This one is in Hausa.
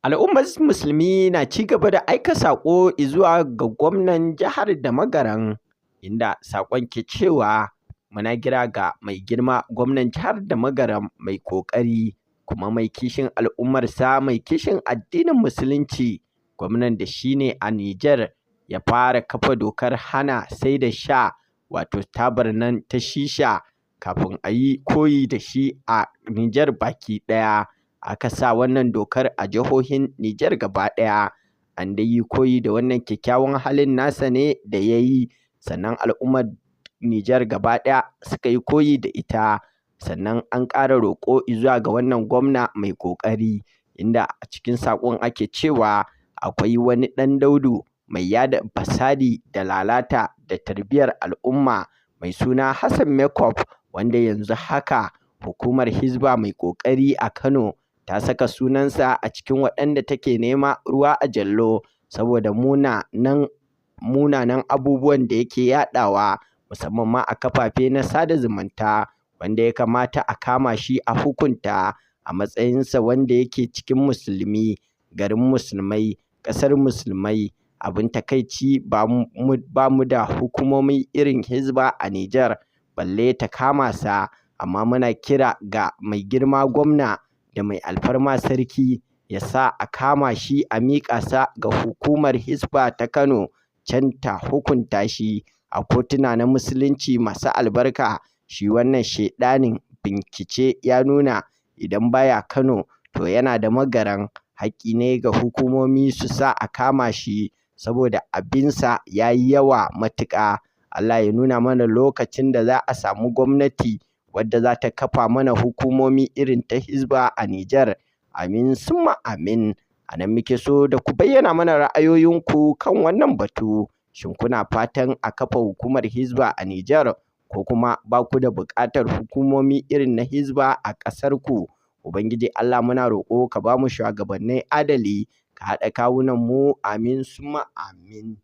Al'ummar musulmi na ci gaba da aika saƙo zuwa ga gwamnan jihar da Magaran, inda saƙon ke cewa muna kira ga mai girma gwamnan jihar da Magaran mai ƙoƙari kuma mai kishin al'ummarsa mai kishin addinin musulunci, gwamnan da shi ne a Nijar ya fara kafa dokar hana sai da sha wato tabar nan ta shisha kafin a yi koyi da shi a Nijar baki ɗaya. Aka sa wannan dokar a jihohin Nijar gaba ɗaya. An dai yi koyi da wannan kyakkyawan halin nasa ne da ya yi, sannan al'ummar Nijar gaba ɗaya suka yi koyi da ita. Sannan an ƙara roƙo zuwa ga wannan gwamna mai ƙoƙari, inda a cikin saƙon ake cewa akwai wani ɗan daudu mai yaɗa fasadi da lalata da tarbiyyar al'umma mai suna Hassan Makeup, wanda yanzu haka hukumar Hizba mai ƙoƙari a Kano ta saka sunansa a cikin waɗanda take nema ruwa a jallo saboda munanan abubuwan da yake yaɗawa musamman ma a kafafe na sada zumunta, wanda ya kamata a kama shi a hukunta a matsayinsa wanda yake cikin musulmi, garin musulmai, ƙasar musulmai. Abin takaici ba mu da hukumomi irin Hizba a Nijar balle ta kama sa, amma muna kira ga mai girma gwamna da mai alfarma sarki ya sa a kama shi a miƙa sa ga hukumar Hizba ta Kano can ta hukunta shi a kotuna na musulunci masu albarka. Shi wannan shaiɗanin bincike ya nuna idan baya Kano to yana da Magaran. Haƙƙi ne ga hukumomi su sa a kama shi saboda abinsa ya yi yawa matuƙa. Allah ya nuna mana lokacin da za a samu gwamnati wadda za ta kafa mana hukumomi irin ta Hizba a Nijar. Amin summa amin. A nan muke so da ku bayyana mana ra'ayoyinku kan wannan batu. Shin kuna fatan a kafa hukumar Hizba a Nijar, ko kuma ba ku da buƙatar hukumomi irin na Hizba a ƙasarku? Ubangiji Allah muna roƙo ka ba mu shuwagabannai adali, ka haɗa kawunanmu. Amin summa amin.